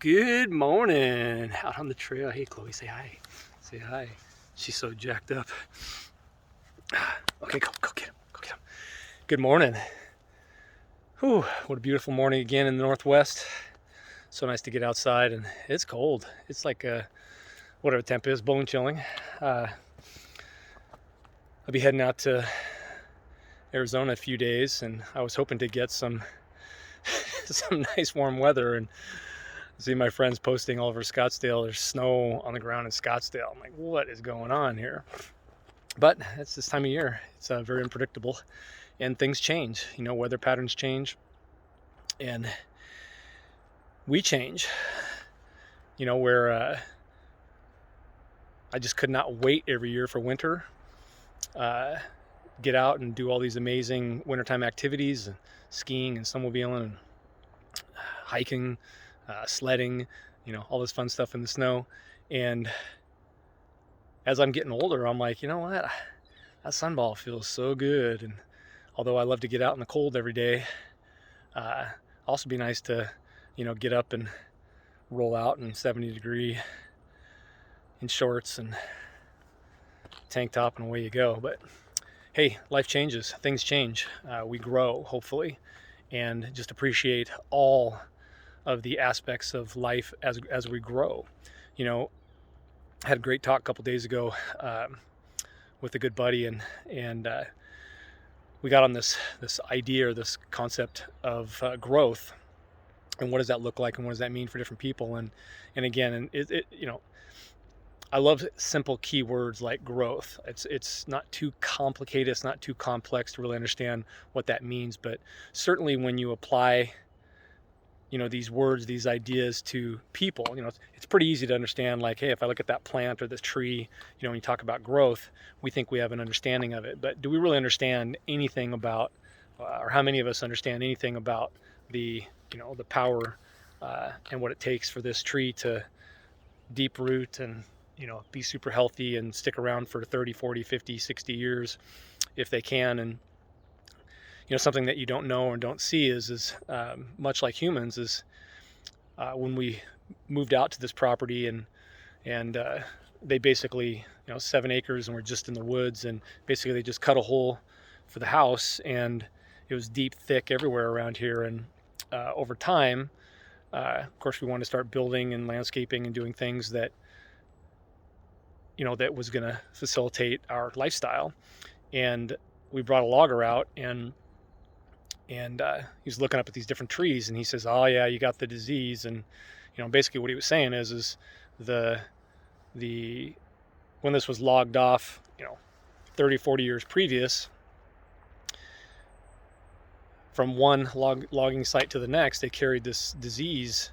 Good morning. Out on the trail. Hey, Chloe, say hi. Say hi. She's so jacked up. Okay, go get him. Go get him. Good morning. Whew, what a beautiful morning again in the Northwest. So nice to get outside, and it's cold. It's like whatever the temp is, bone chilling. I'll be heading out to Arizona in a few days, and I was hoping to get some some nice warm weather and see my friends posting all over Scottsdale. There's snow on the ground in Scottsdale. I'm like, what is going on here? But it's this time of year. It's very unpredictable, and things change. Weather patterns change, and we change. Where I just could not wait every year for winter. Get out and do all these amazing wintertime activities, and skiing and snowmobiling and hiking, sledding, all this fun stuff in the snow. And as I'm getting older, I'm like, you know what? That sunball feels so good. And although I love to get out in the cold every day, also be nice to, get up and roll out in 70-degree in shorts and tank top, and away you go. But hey, life changes, things change. We grow, hopefully, and just appreciate all of the aspects of life as we grow. I had a great talk a couple days ago with a good buddy, and we got on this idea, or this concept of growth, and what does that look like, and what does that mean for different people. And again, I love simple keywords like growth. It's not too complicated, it's not too complex to really understand what that means. But certainly when you apply these words, these ideas to people, it's pretty easy to understand. Like, hey, if I look at that plant or this tree, when you talk about growth, we think we have an understanding of it. But do we really understand anything about, or how many of us understand anything about the power and what it takes for this tree to deep root and be super healthy and stick around for 30, 40, 50, 60 years if they can. And something that you don't know or don't see is much like humans, is when we moved out to this property, and they basically 7 acres, and we're just in the woods, and basically they just cut a hole for the house, and it was deep, thick everywhere around here. And over time, of course, we wanted to start building and landscaping and doing things that that was going to facilitate our lifestyle. And we brought a logger out, and he's looking up at these different trees, and he says, oh yeah, you got the disease. And basically what he was saying is the when this was logged off 30, 40 years previous, from one logging site to the next, they carried this disease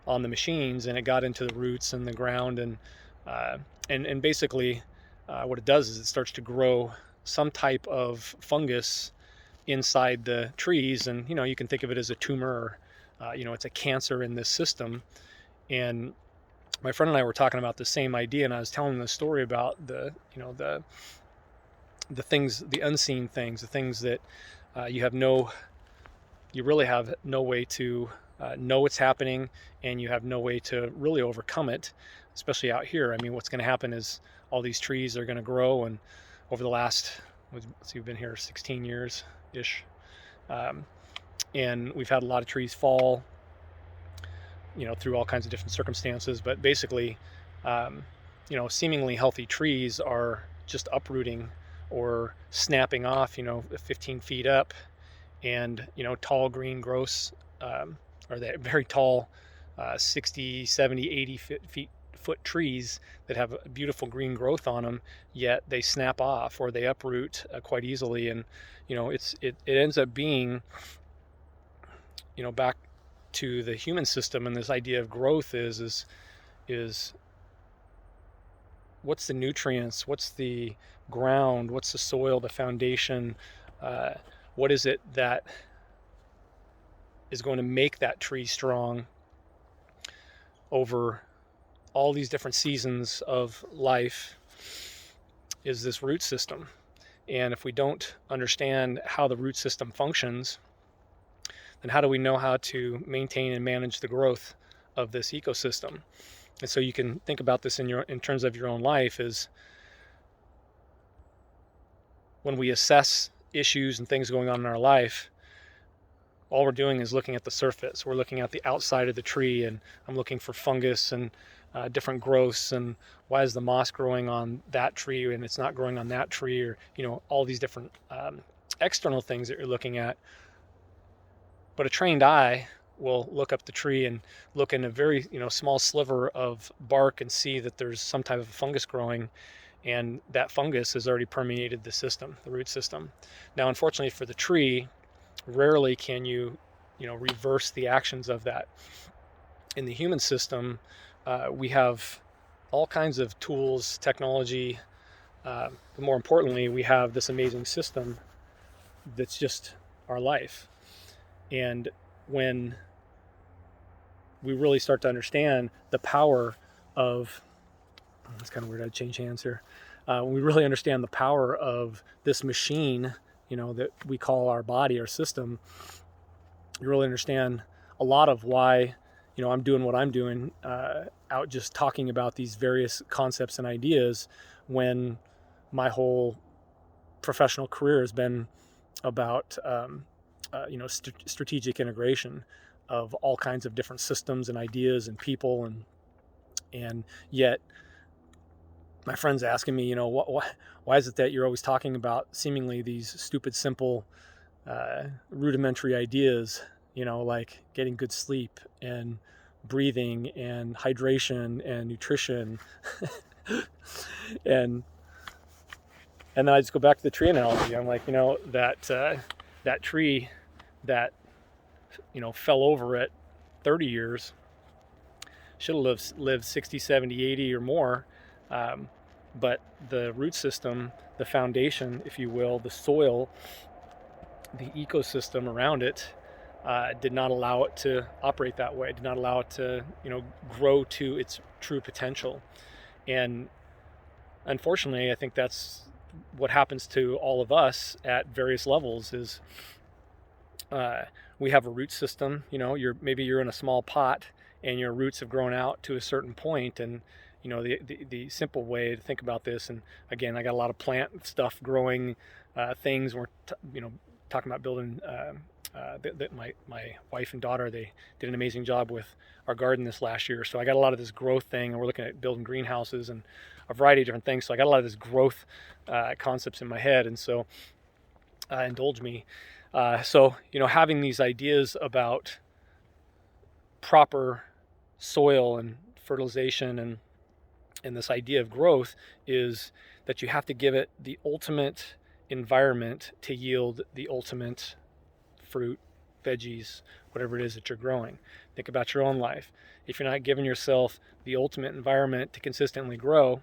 on the machines, and it got into the roots and the ground. And basically what it does is it starts to grow some type of fungus inside the trees. And you can think of it as a tumor, or it's a cancer in this system. And my friend and I were talking about the same idea, and I was telling him the story about the things, the unseen things, the things that you really have no way to know what's happening, and you have no way to really overcome it, especially out here. I mean, what's going to happen is all these trees are going to grow, and over the last, we've been here 16 years ish, and we've had a lot of trees fall through all kinds of different circumstances. But basically seemingly healthy trees are just uprooting or snapping off 15 feet up. And tall green growths, or that very tall 60, 70, 80 foot trees that have a beautiful green growth on them, yet they snap off or they uproot quite easily. And it ends up being back to the human system, and this idea of growth is what's the nutrients, what's the ground, what's the soil, the foundation, what is it that is going to make that tree strong over all these different seasons of life, is this root system. And if we don't understand how the root system functions, then how do we know how to maintain and manage the growth of this ecosystem. And so you can think about this in terms of your own life, is when we assess issues and things going on in our life, all we're doing is looking at the surface. We're looking at the outside of the tree, and I'm looking for fungus and different growths, and why is the moss growing on that tree and it's not growing on that tree, or all these different external things that you're looking at. But a trained eye will look up the tree and look in a very small sliver of bark and see that there's some type of fungus growing, and that fungus has already permeated the system, the root system. Now, unfortunately for the tree, rarely can you reverse the actions of that. In the human system, we have all kinds of tools, technology, but more importantly, we have this amazing system that's just our life. And when we really start to understand the power of, it's kind of weird, I'd change hands here. When we really understand the power of this machine, that we call our body, our system, you really understand a lot of why, I'm doing what I'm doing, out just talking about these various concepts and ideas, when my whole professional career has been about, strategic integration of all kinds of different systems and ideas and people, and yet my friends asking me, why is it that you're always talking about seemingly these stupid, simple, rudimentary ideas, like getting good sleep and breathing and hydration and nutrition, and then I just go back to the tree analogy. I'm like, that tree that fell over at 30 years should have lived 60, 70, 80 or more. But the root system, the foundation, if you will, the soil, the ecosystem around it, did not allow it to operate that way, did not allow it to, grow to its true potential. And unfortunately, I think that's what happens to all of us at various levels. Is we have a root system. Maybe you're in a small pot and your roots have grown out to a certain point, and the simple way to think about this, and again, I got a lot of plant stuff growing, things. We're talking about building. My wife and daughter, they did an amazing job with our garden this last year. So I got a lot of this growth thing, and we're looking at building greenhouses and a variety of different things. So I got a lot of this growth concepts in my head, and so indulge me. So having these ideas about proper soil and fertilization and this idea of growth is that you have to give it the ultimate environment to yield the ultimate fruit, veggies, whatever it is that you're growing. Think about your own life. If you're not giving yourself the ultimate environment to consistently grow,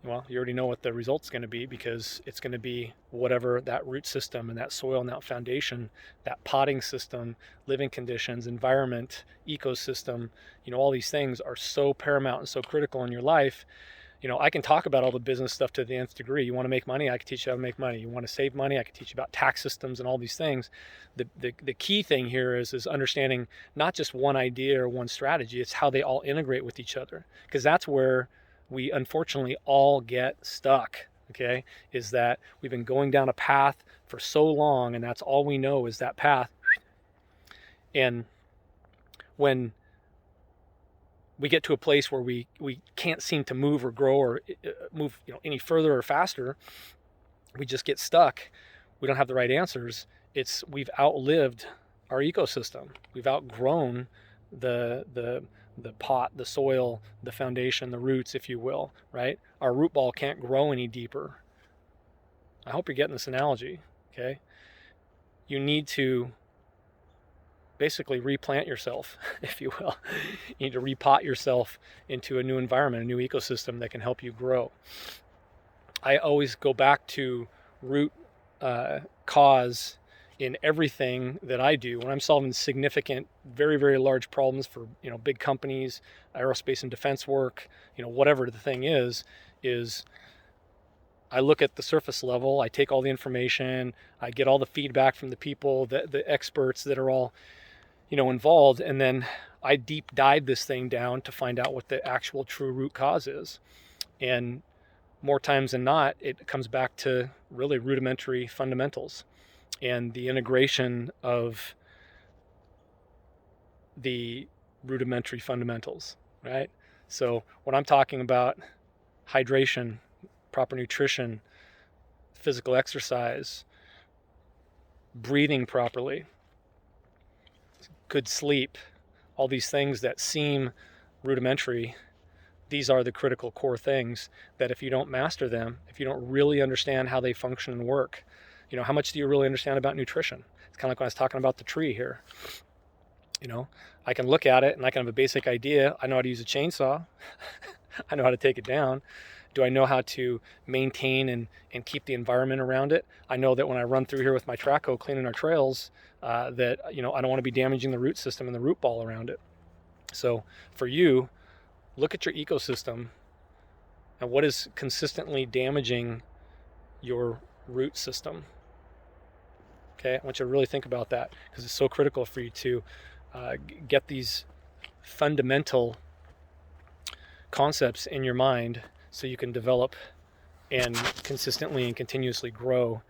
well, you already know what the result's going to be, because it's going to be whatever that root system and that soil and that foundation, that potting system, living conditions, environment, ecosystem, all these things are so paramount and so critical in your life. I can talk about all the business stuff to the nth degree. You want to make money, I can teach you how to make money. You want to save money, I can teach you about tax systems and all these things. The key thing here is understanding not just one idea or one strategy, it's how they all integrate with each other, because that's where we unfortunately all get stuck. Okay, is that we've been going down a path for so long, and that's all we know is that path. And when we get to a place where we can't seem to move or grow or move any further or faster, we just get stuck. We don't have the right answers. We've outlived our ecosystem. We've outgrown the pot, the soil, the foundation, the roots, if you will, right? Our root ball can't grow any deeper. I hope you're getting this analogy, okay? You need to basically replant yourself, if you will. You need to repot yourself into a new environment, a new ecosystem that can help you grow. I always go back to root cause in everything that I do. When I'm solving significant, very, very large problems for big companies, aerospace and defense work, whatever the thing is I look at the surface level, I take all the information, I get all the feedback from the people, the experts that are all involved, and then I deep dive this thing down to find out what the actual true root cause is. And more times than not, it comes back to really rudimentary fundamentals and the integration of the rudimentary fundamentals, right? So when I'm talking about hydration, proper nutrition, physical exercise, breathing properly, good sleep, all these things that seem rudimentary, these are the critical core things that if you don't master them, if you don't really understand how they function and work, how much do you really understand about nutrition? It's kind of like when I was talking about the tree here. I can look at it and I can have a basic idea. I know how to use a chainsaw. I know how to take it down. Do I know how to maintain and keep the environment around it? I know that when I run through here with my track hoe cleaning our trails, that I don't want to be damaging the root system and the root ball around it. So for you, look at your ecosystem and what is consistently damaging your root system. Okay, I want you to really think about that because it's so critical for you to get these fundamental concepts in your mind so you can develop and consistently and continuously grow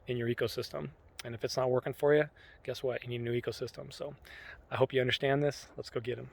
in your ecosystem. And if it's not working for you, guess what? You need a new ecosystem. So I hope you understand this. Let's go get them.